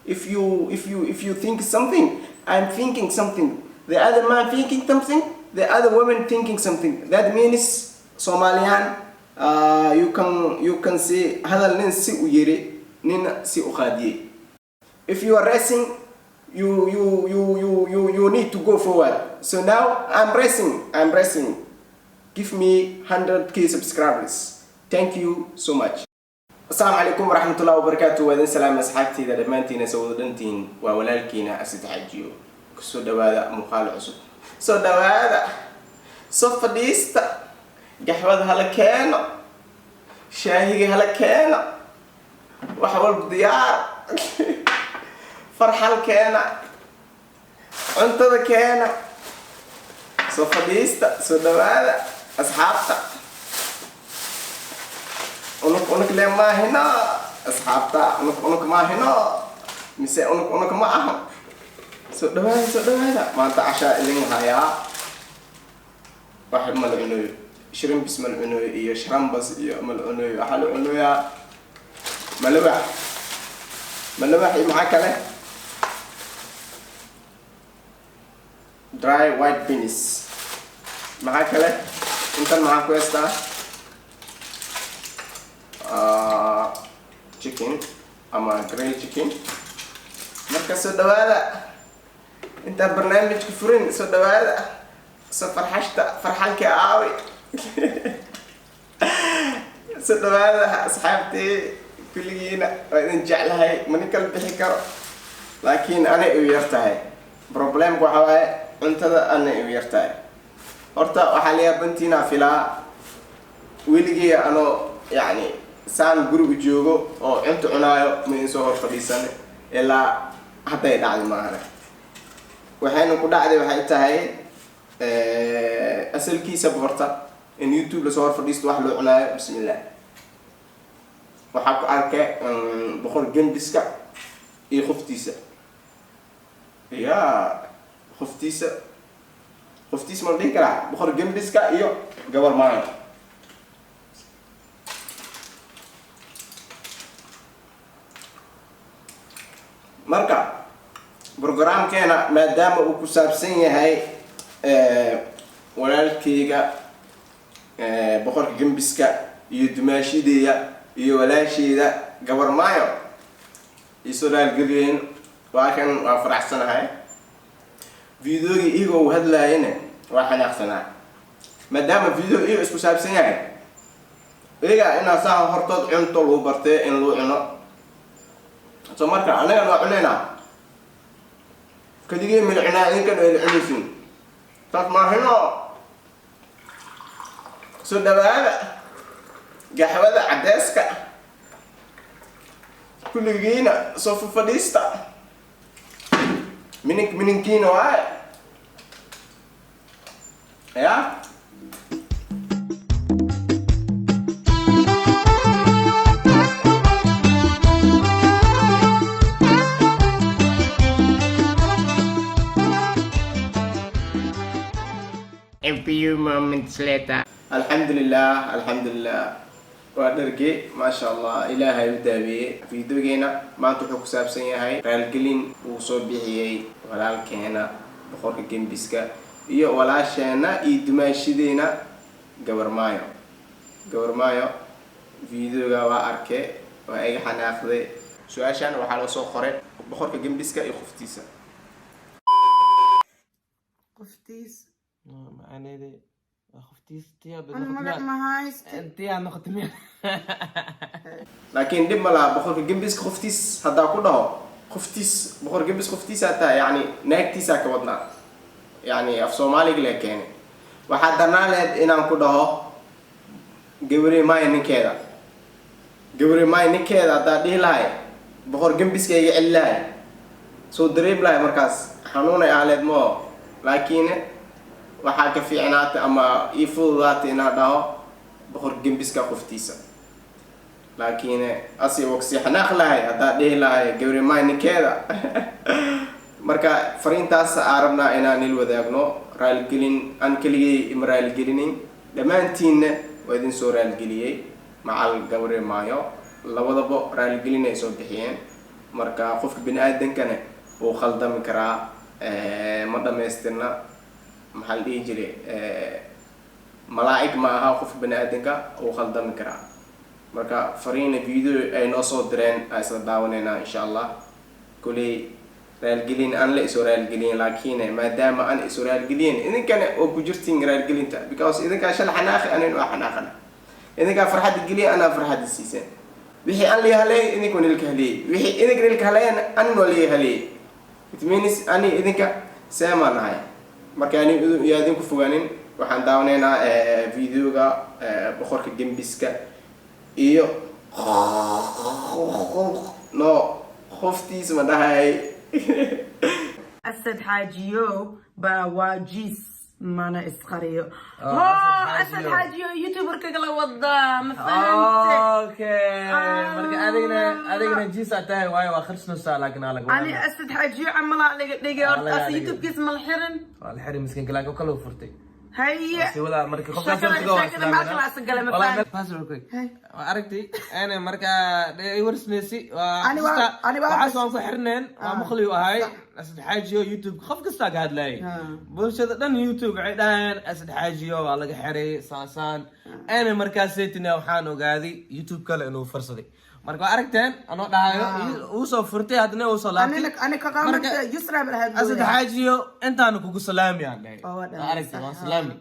if you think something, I'm thinking something, the other man thinking something, the other woman thinking something. That means Somalian, you can say هذا nin si u yiri nin si u khadiye. If you are racing, you need to go forward. So now I'm racing. Give me 100k subscribers. Thank you so much. السلام عليكم ورحمة الله وبركاته. وإذن سلام أصحابتي إذا دمانتين سودنتين وولالكينا أستحجيو كسو دوادا مقال عصب سو دوادا سو فديستا قحوة هلكينا شاهي هلكينا وحول بديار فرحة الكينا عنتظر كينا سو فديستا سو دوادا أصحابتا أنك لما هنا أصحابتا أنك ما هنا مسي أنك معهم سودها ما أنت عشاء اللي هيا واحد ملعنو شرم بس ملعنو يشرم بس ملعنو حلو عنو يا ملوح معاك له dry white beans معاك له أنت معاك كويستا chicken أما grilled chicken. مركز سودوادا أنت برنامج كفرين سودوادا فرحلك عاوي سودوادا أصحابتي كلينا وإذن جعلها من كل بحكر لكن أنا ويرتاي بروبلم وحواي أنت أنا ويرتاي أرتا وحاليا بنتي نافلة ويلقي أنا يعني سان جروب جوجو أو أنت عناية من صور فليسان إلا حتى يدعي معنا وحين نقول عادي وحين تهاي أسأل كيس بغرطة إن يوتيوب لصور فليس توحلو عناية بسم الله وحق عركة بخور جنبسكا خفتيسة يا خفتيسة من ذيك لا بخور جنبسكا قبل معنا marka barnaamijkeena maadaama uu ku saabsan yahay walaalkayga boqorka gambiska iyo dumaashideeya iyo walaasheeda gabar maayo isoo dhaalgeliyeen waakan waa faraxsanahay videoga iyagoo hadlaayeen waa xanaaqsanaa maadaama video iyo isku saabsan yahay iyaga inaa saa hortood cunto lagu bartay in loo cuno so marka anaga noo cunayna kadigay min cunaa in kan ay cunaysin taas ma hino soo dhawaada gaxwada cadeeska kulligiina soo fadhiista mininkiina waay ya A few moments later. الحمد لله ودرجي ما شاء الله إلهي يداوي فيديوغينا ما تحكوا سابسين هاي رالجلين وصوبيهي ولالكينا بخورك جنبسكا iyo walaasheena iyo dumaashideena gabar maayo videoga waa arkay waa ay xanaaqday su'aashan waxa la soo qoray boqorka gembiska iyo qoftiisa معناه خفتيس تيا أنا ختمي لكن دم لا بخور جنبس خفتيس هذا كله خفتيس بخور جنبس خفتيس هذا يعني ناكتيس كودنا يعني في صومالي لكن وحدنا له إن أنا كده جبري ما ينكذا هذا ده لاي بخور جنبس كي يعلّاي سو دريب لاي مركز حنون على مو لكن waxaa ka fiicnaata ama ii fududaata inaad dhaho boqor gembiska qoftiisa laakiin asi waqti xanaaq lahay haddaa dhihi lahay gabri maaninkeeda marka fariintaas arabna inaan il wadaagno raalgelin aan keligay imraalgelinin dhammaantiinna waa idin soo raalgeliyay macal gabri maayo labadaba raalgelin ay soo bixiyeen marka qofka bini aadankana uu khaldami karaa ma dhamaystirna maxaa la dhihi jiray malaa'ig ma aha qofka bini aadanka uu khaldami karaa marka fariina video ay noo soo direen aan isla daawaneynaa insha allah kuley raalgelin aan la isu raalgelin laakiin maadaama aan isu raalgelin idinkana oo ku jirtiin raalgelinta because idinka shal xanaaqi anin waa xanaaqana idinka farxad geliya ana farxad siiseen wixii aan leeyahay idinku nilka halay wixii idinka nilka halayna aan noo leeyahay it means ani idinka seema nahay marka ani idinku fogaanin waxaan daawaneynaa videoga boqorka gembiska iyo no khoftiis ma dhahay أسد حاجيو بواجيس مانا إسخريو أسد حاجيو يوتيوبر كلا وضع ما فهمت اوكي مركا ادينا جيس اتاي واي واخرش نص ساعه لكن على أنا أسد حاجيو عملا لقى أرتاس يوتيوب كيس الحرن الحري مسكين كلاك وكله فرتي هيا سي ولا مركا خفت شكرا ما خلاص قال ما فهمت فاسر كوي aragtay ana marka warsnaysi أنا waxa soo ku xirneen ama khali u ahay asad xaajiyo youtube qof kasta ka hadlay bulshada dhan youtube ay dhahan asad xaajiyo waa laga xiray saasan ana markaas seetina waxaan ogaaday youtube kale inuu farsaday marka aragteen ano dhahayo uu soo furtay hadna uu soo laabtay أنا كقامت يسرى بالهاد asad xaajiyo intaan kugu salaamiyaan aragtay waa salaami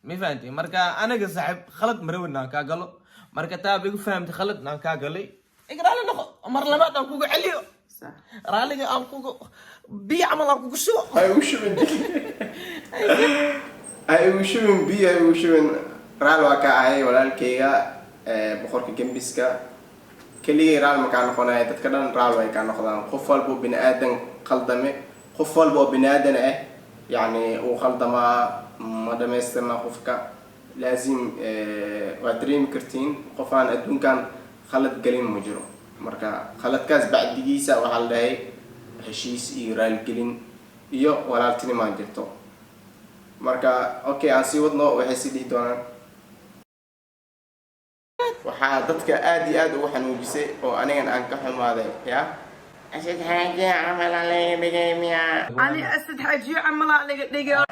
ما فهمتي مركا انا صاحب خلط مرونا كاغلو مركا تاب يقول فهمت خلط نان كاغلي اقرا لنا مر لما دام كوغو عليو صح رالي ام كوغو بي عمل ام كوغو شو ay وشو من بي ay وشو من raal waa ka ahay walaalkayga boqorka gembiska kaliya raal ma ka noqonay dadka dhan raal way ka noqdaan qof walba bini aadan qaldame qof walba bini aadan يعني وخلطما ما دمستنا قفكا لازم وادريم كرتين قفان أدون كان خلط قليل مجرو مركا خلط كاس بعد دقيسة وحالله هشيس إيرال قليل إيو ولالتني ما جرتو مركا أوكي أنسي ودنو وحسي دي دونا وحادتك آدي وحنوجسي وأنا أنكحهم هذا يا أسد حاجة عمل علي بجميع أنا أسد حاجيو عملا لقى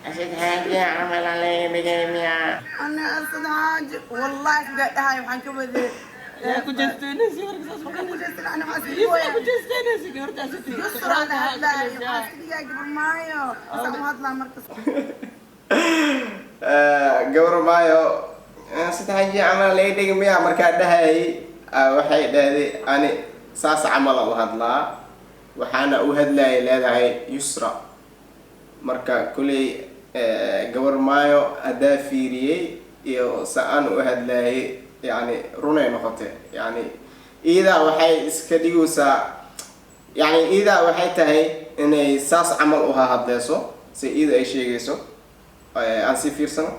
أسد حاجة عمل علي بجميع أنا أسد حاجة والله سقعت هاي وحنكم ذي يا كجستيني سيرك أنا حاسس كجستيني سيرك يسرى أنا هلا حاسس يا قبل مايو أسمع هطلع مركز قبل مايو أسد حاجة عمل علي بجميع مركا دهي waxay dhahday ani saas camal oo hadlaa waxaana u hadlay leedahay yusra marka kulay gabar maayo adaa fiiriyay iyo saan u hadlay yani runay noqotay yani ida waxay iska dhigaysaa yani ida waxay tahay inay saas camal u hadlayso si ida ay sheegayso aan si fiirsano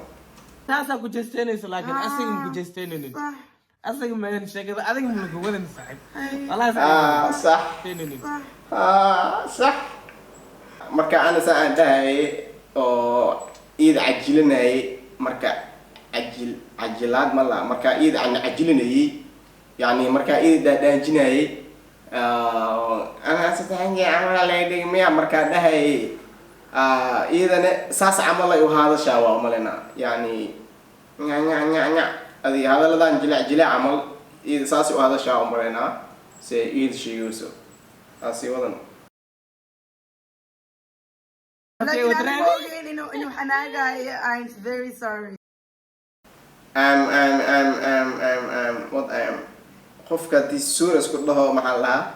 taasa ku jeesteenayso laakiin asiga ku jeesteenaynin أصلاً ما ينشجع هذا من الجوال الصحيح الله صح صح مركا أنا سأل ده أو إذا عجلنا مركا عجلات ملا مركا إذا عن عجلنا يعني مركا إذا ده جنا أنا ستحني عمل على مية مركا ده إذا ساس عمل وهذا شاو عملنا يعني هذه هذا لذا جلع عمل إذا ساسي وهذا شاء أمرنا سيد شيء يوسف أسي وضن لكن أنا بقول إنه حناقة I'm very sorry what قفك دي السورة كلها محلها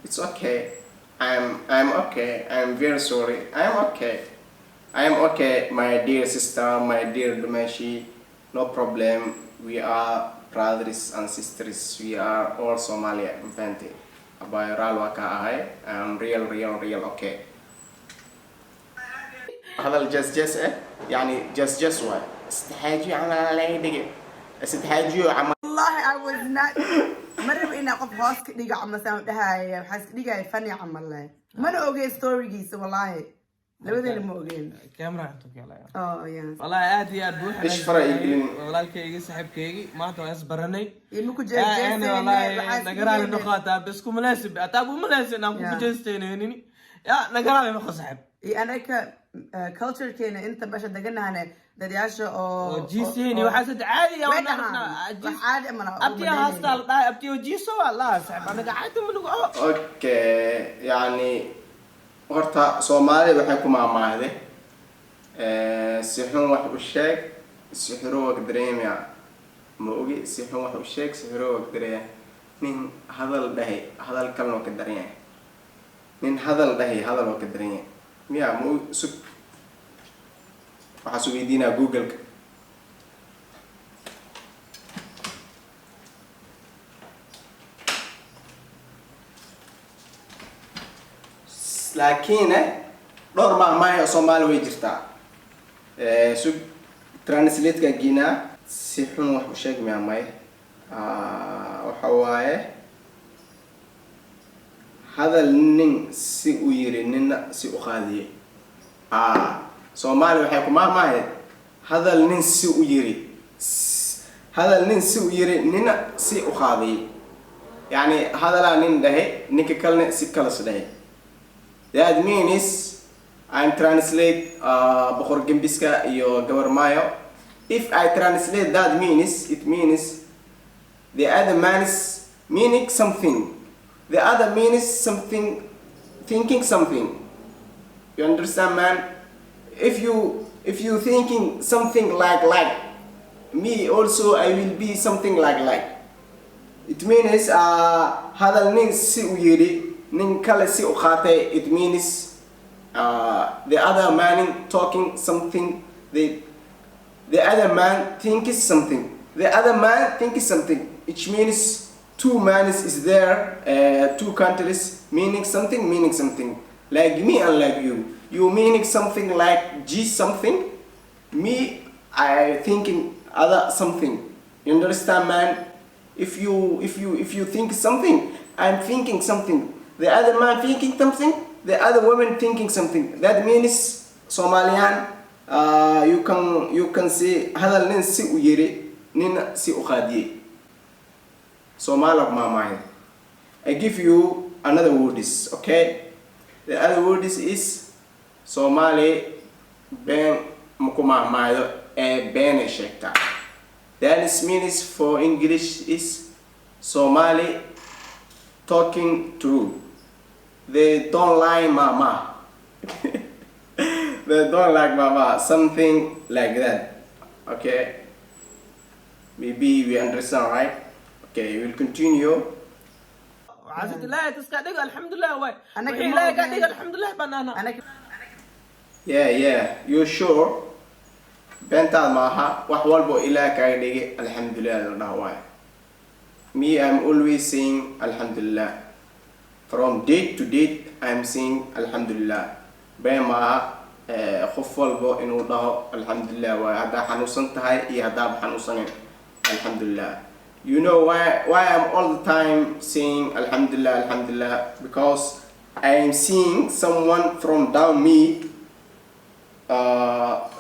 it's okay I'm okay I'm very sorry I'm okay my dear sister my dear Dumashi no problem we are brothers and sisters we are all Somalia infanti abay ral waka ahay I'm real okay هذا الجس يعني جس واي استحاجي عمل علي دقي استحاجي عمل والله I was not مرة إن أقف هاسك دقي عم سام ده هاي حس دقي فني عمل له مرة أوجي ستوري جيس والله labadayna ma ogeen كاميرا عندك يلا يا والله عادي يا بوح إيش فرق يقولين؟ والله الكيجي سحب كيجي ما تو اسبرني يمكو انا والله نقرا لي نقاط بس كم مناسب اتابو مناسب نام كو جنستين هني يا نقرا لي نقاط سحب انا ك كلتشر كينا انت باش دقنا هنا ددياشا او جي سيني وحاسد عادي يا وين عادي ابتي هاستال ابتي جيسو والله سحب انا قاعد من اوكي يعني horta Soomaali waxay ku maamaaday si xun wax u sheeg si xiro wax dareemaya ma ogi si xun wax u sheeg si xiro wax dareemaya nin hadal dhahay hadal kalno ka dareemaya nin hadal dhahay hadal oo ka dareemaya miya mu sug waxa soo weydiinaa Google laakiin dhowr maahmaah oo Soomaali way jirtaa sug translate ka gina si xun wax u sheeg maamay waxa waaye hadal nin si u yiri nina si u qaadiyay Soomaali waxay ku maahmaah hadal nin si u yiri nina si u qaadiyay yani hadala nin dhahay ninka kalena si kala saday. That means I'm translate Boqor Gembiska iyo Gawar Mayo. If I translate that means it means the other man is meaning something. The other means something, thinking something. You understand, man? If you thinking something like me also I will be something like. It means hadal nin si u yiri nin kale si u qaatay. It means the other man talking something, the other man thinks something, the other man thinks something, which means two men is there, two countries meaning something, like me and like you meaning something like G something, me I thinking other something. You understand, man? If you think something, I'm thinking something, the other man thinking something, the other woman thinking something. That means Somalian you can say hadal nin si u yiri nina si u qaadiyay. Somali of my mind. I give you another words, okay? The other words is Somali ben mukuma maayo ben shekta. That means for English is Somali talking true. They don't like mama. They don't like mama. Something like that. Okay. Maybe we understand, right? Okay, we'll continue. عزت لا تسكت الحمد لله واي أنا لا كمان قاعد الحمد لله بنانا Yeah, you sure? Benta maha wax walbo ila ka dhigi alhamdulillah dhawaay. Me I'm always saying alhamdulillah. From date to date I'm saying alhamdulillah. Bema qof walbo inuu dhaho alhamdulillah waa hada xanuusan tahay iyo hada xanuusanin alhamdulillah. You know why I'm all the time saying alhamdulillah because I am seeing someone from down me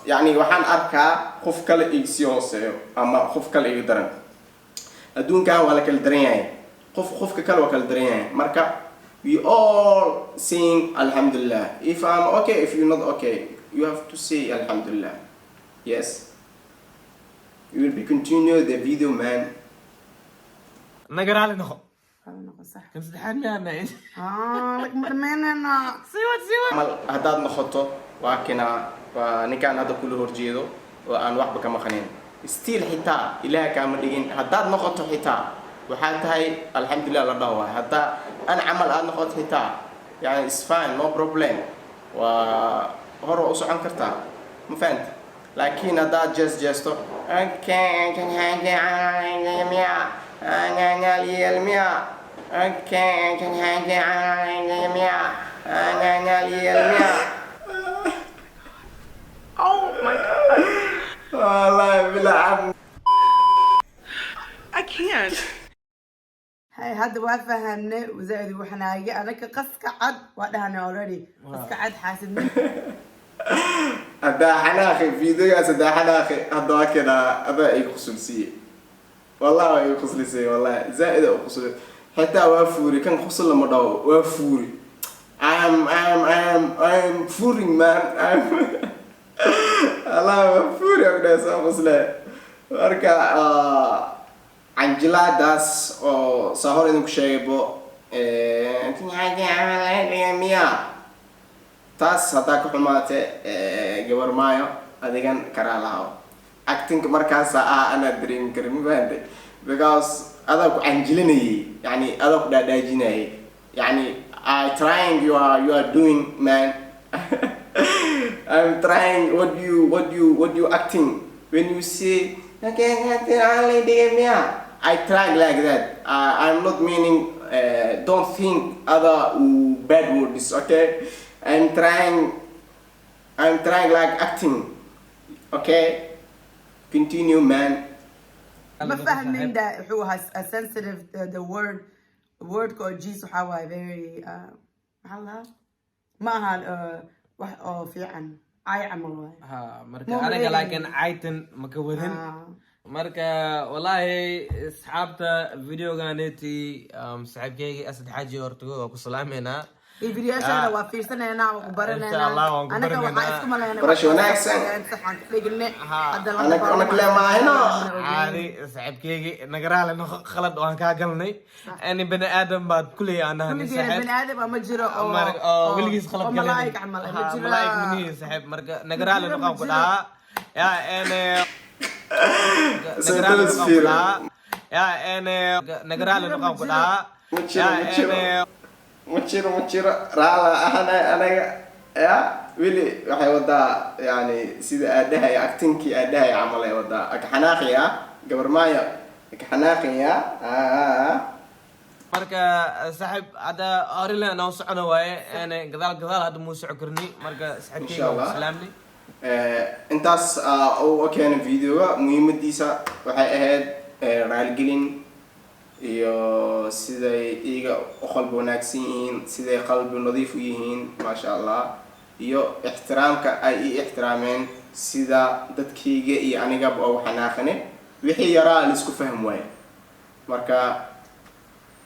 يعني waxaan arkaa qof kale iisi hooseeyo ama qof kale iga daran adduunkan waa la kala daran yahay qofka kale waa kala daran yahay marka we all saying alhamdulillah. If I'm okay, if you're not okay, you have to say alhamdulillah. Yes, you will be continue the video, man. نقرا على نخو صح كم سدحان ميانا لك مرمينا سيوات mal haddaad noqoto waa ninkaan hadda kula horjeedo oo aan waxba ka maqanin still xitaa ilaaha kaama dhigin haddaad noqoto xitaa waxaa tahay alxamdulillah la dhaho waay haddaa an camal aad noqoto xitaa yani is fine, no problem, waa hor u socon kartaa ma fahanta laakiin haddaad jeesto Oh my god. والله بالعب I can't. هاي هذا وافهمنا وزائد وحنا أنا كقص قعد وأنا already قص قعد حاسبني هذا حناخي فيديو هذا حناخي هذا كده هذا يخصل سي والله يخصل سي والله زائد يخصل حتى وافوري كان خصل لما ضاو وافوري I'm fooling man الله وافوري أقدر أسمع marka canjiladaas oo saa hor idinku sheegaybo miya taas haddaa ka xumaate gabar maayo adigan karaa lahaw actingka markaasa anaa dareemi karin ma fahamtay because adaa ku canjilinayay yani adaa ku dhaadhaajinayay yani trying you are doing man I'm trying what you acting when you say okay, I try like that. I'm not meaning, don't think other bad words, okay? I'm trying like acting, okay? Continue, man. ما فاهمين ده هو a sensitive the word called Jesus how I very هلا ما هال في عن أي عمل marka aniga laakiin caytan ma ka wadin marka wallahi asxaabta videoganeti saxibkayga Asad Xaaji horta waa ku salaameynaa الفيديو عشان waa fiirsanayna oo baranayna إن شاء الله waan anaga baranayna. waxa isku malaynaa Barasho wanaagsan. saxan dhigne hadda أنا كلام معنا. عادي saxibkayga nagaraale khalad waan ka galnay ani bani aadam baad kulay ana كل saxib بني ادم ما جرى weligiis khalad galay ملائكه عمل ما جرى malaa'ik mini saxib marka nagaraale noqon ku dhaha ya ene nagaraale noqon ku dhaha ya ene nagaraale noqon ku dhaha ya ene مجرى رالا أنا يا ويلي waxay wadaa yani sida aadahay actingki aadahay camal ay wadaa xanaaqaya gabar maayo xanaaqaya marka saxib hada arile noo socono waaye ene gadaal hada muu soco karni marka saxibkayga salaamni intaas oo keenay videoga muhiimadiisa waxay ahayd raalgelin iyo siday iyaga u qalbi wanaagsan yihiin siday qalbi nadiif u yihiin maasha allah iyo ixtiraamka ay ixtiraameen sida dadkayga iyo anigaba oo xanaaqane wixii yaraa la isku faham waaye marka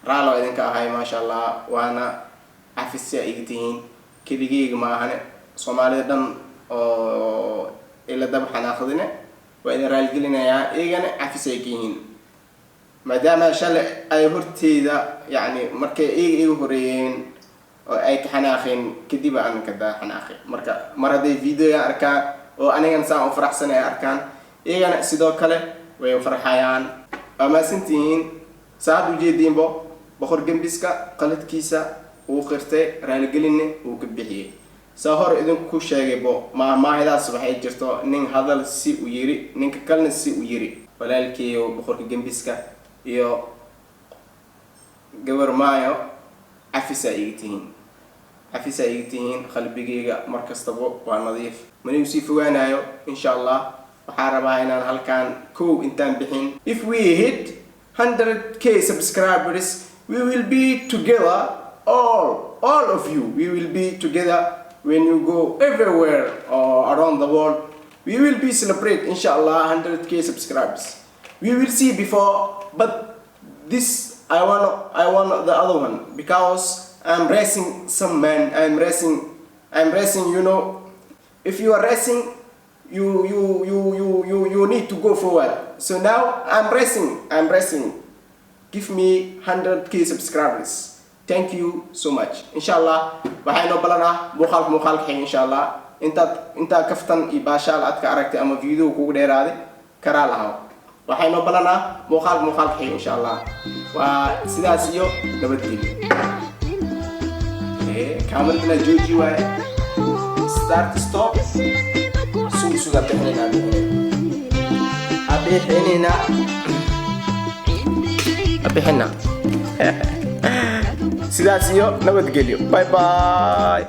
raalo idinka ahay maasha allah waana cafisya igtihiin keligayga maahane soomaalida dhan oo ila dab xanaaqdine waa idin raalgelinayaa iyagana cafisay ka yihiin maadaama shalay ay horteyda yani markay iga horeeyeen oo ay ka xanaaqeen kadib aan ka daa xanaaqay marka mar haday video arkaan oo anigan saan u faraxsanahay arkaan iyagana sidoo kale way u farxayaan ama sintiin saad u jeedinbo boqor gambiska qaladkiisa uu qirtay raalgelinne uu ka bixiyay saa hor idinku sheegaybo maahidaas waxay jirto nin hadal si u yiri ninka kalena si u yiri walaalkeeyo boqorka gambiska iyo gabar maayo cafisa igtihiin qalbigayga markastaba waa nadiif manigu sii fogaanayo insha allah waxaan rabaa inaan halkaan kow intaan bixin if we hit 100k subscribers we will be together all of you we will be together when you go everywhere around the world we will be celebrate inshallah 100k subscribers we will see before but this I want the other one because I'm racing some man I'm racing you know if you are racing you need to go forward so now I'm racing give me 100k subscribers thank you so much inshallah waxaynu balanaa muuqaalka xigay inshallah inta kaftan iyo baashaal aad ka aragtay ama video kugu dheeraaday karaa lahaw waxaynu balanaa muuqaalka xigay inshallah waa sidaas iyo nabadgelyo كاميرا جوجي واي ستارت ستوب suga bixinayna sidaas iyo nabadgelyo bye bye